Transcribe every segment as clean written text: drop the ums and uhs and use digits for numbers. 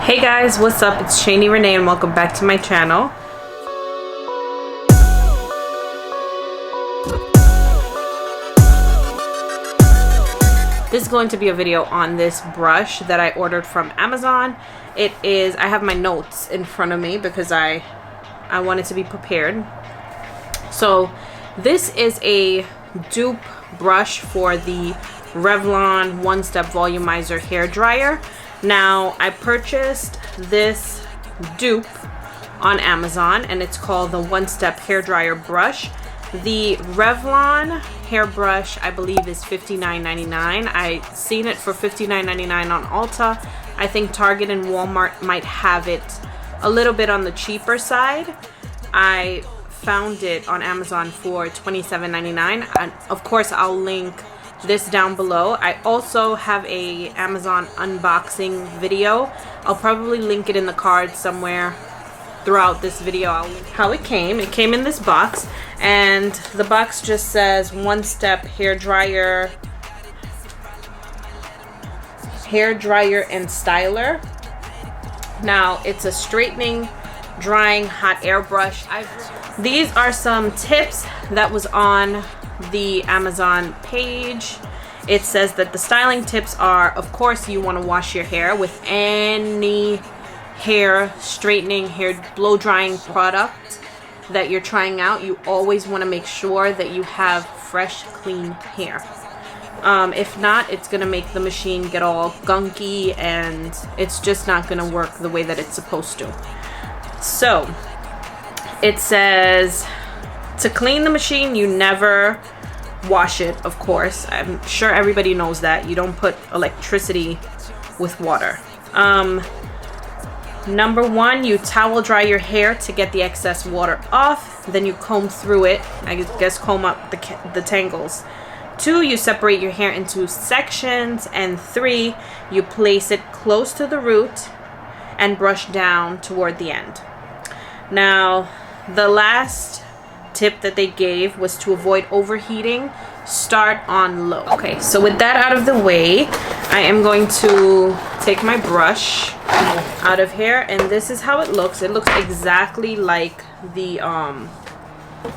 Hey guys, what's up? It's Shani Renee and welcome back to my channel. This is going to be a video on this brush that I ordered from Amazon. I have my notes in front of me because I wanted to be prepared. So this is a dupe brush for the Revlon one-step volumizer hair dryer. Now I purchased this dupe on Amazon and it's called the one-step hair dryer brush. The Revlon hair brush I believe is $59.99. I seen it for $59.99 on Ulta. I think Target and Walmart might have it a little bit on the cheaper side. I found it on Amazon for $27.99, and of course I'll link this down below. I also have a Amazon unboxing video. I'll probably link it in the card somewhere throughout this video. I'll link how it came. It came in this box and the box just says one step hair dryer and styler. Now it's a straightening, drying hot air brush. These are some tips that was on the Amazon page. It says that the styling tips are, of course, you want to wash your hair with any hair straightening, hair blow drying product that you're trying out. You always want to make sure that you have fresh, clean hair. If not, it's gonna make the machine get all gunky and it's just not gonna work the way that it's supposed to. So it says to clean the machine, you never wash it, of course. I'm sure everybody knows that. You don't put electricity with water. Number one, you towel dry your hair to get the excess water off. Then you comb through it. I guess comb up the tangles. 2, you separate your hair into sections. And 3, you place it close to the root and brush down toward the end. Now, the last tip that they gave was to avoid overheating. Start on low. Okay, so with that out of the way, I am going to take my brush out of here, and this is how it looks. It looks exactly like the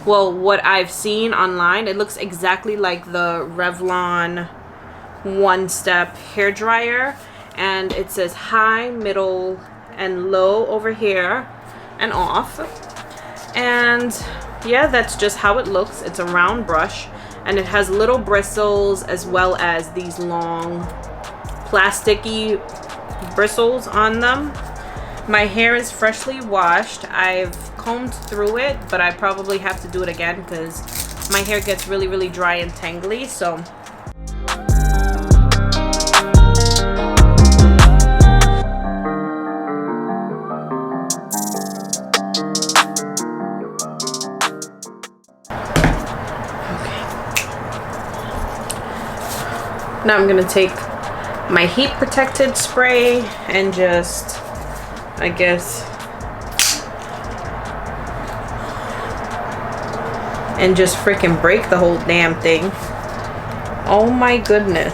well, what I've seen online. It looks exactly like the Revlon one-step hair dryer, and it says high, middle, and low over here and off. And yeah, that's just how it looks. It's a round brush and it has little bristles as well as these long plasticky bristles on them. My hair is freshly washed. I've combed through it, but I probably have to do it again because my hair gets really, really dry and tangly. So now I'm gonna take my heat protected spray and just, I guess, and just freaking break the whole damn thing. Oh my goodness.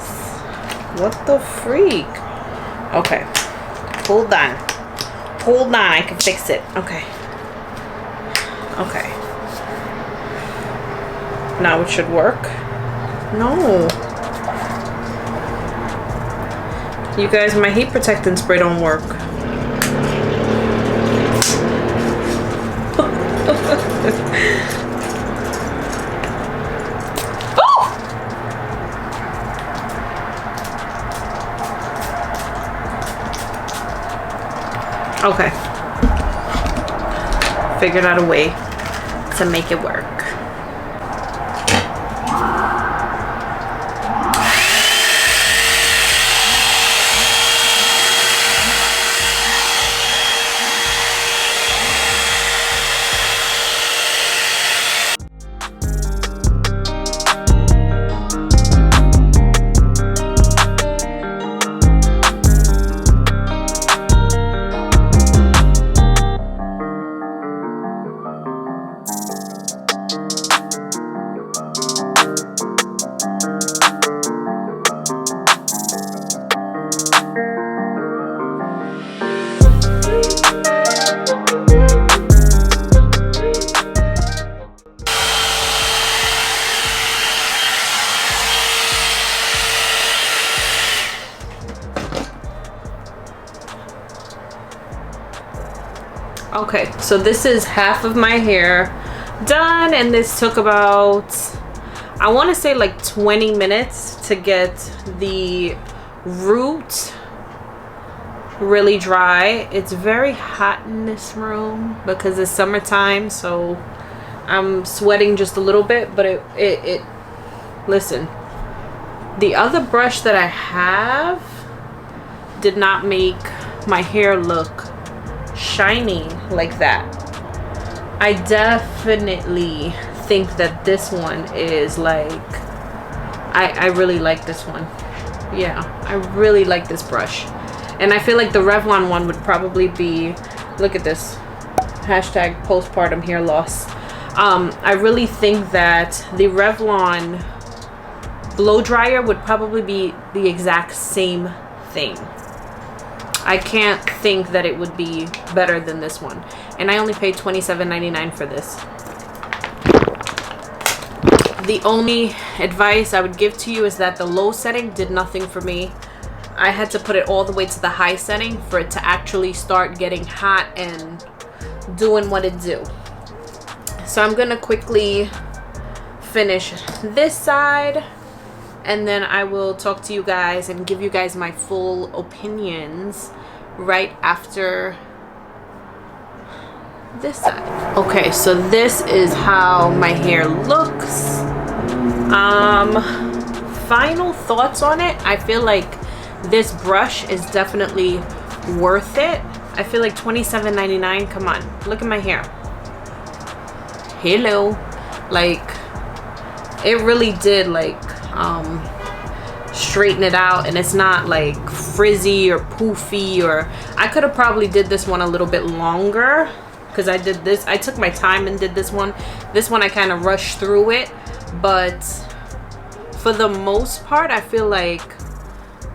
What the freak? Okay. Hold on. Hold on, I can fix it. Okay. Okay. Now it should work. No. You guys, my heat protectant spray don't work. Oh! Okay. Figured out a way to make it work. Okay, so this is half of my hair done, and this took about, I want to say like 20 minutes to get the root really dry. It's very hot in this room because it's summertime, so I'm sweating just a little bit, but it listen, the other brush that I have did not make my hair look shiny like that. I definitely think that this one is like, I really like this one. Yeah, I really like this brush. And I feel like the Revlon one would probably be, look at this, hashtag postpartum hair loss. I really think that the Revlon blow dryer would probably be the exact same thing. I can't think that it would be better than this one. And I only paid $27.99 for this. The only advice I would give to you is that the low setting did nothing for me. I had to put it all the way to the high setting for it to actually start getting hot and doing what it do. So I'm gonna quickly finish this side, and then I will talk to you guys and give you guys my full opinions right after this side. Okay, so this is how my hair looks. Final thoughts on it. I feel like this brush is definitely worth it. I feel like $27.99. Come on, look at my hair. Hello. Like, it really did like straighten it out, and it's not like frizzy or poofy. Or I could have probably did this one a little bit longer because I did this, I took my time and did this one. This one I kind of rushed through it, but for the most part I feel like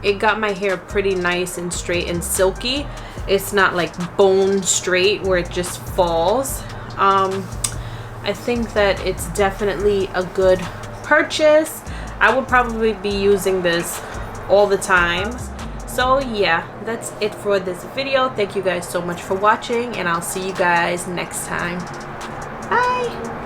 it got my hair pretty nice and straight and silky. It's not like bone straight where it just falls. I think that it's definitely a good purchase. I would probably be using this all the time. So yeah, that's it for this video. Thank you guys so much for watching, and I'll see you guys next time. Bye.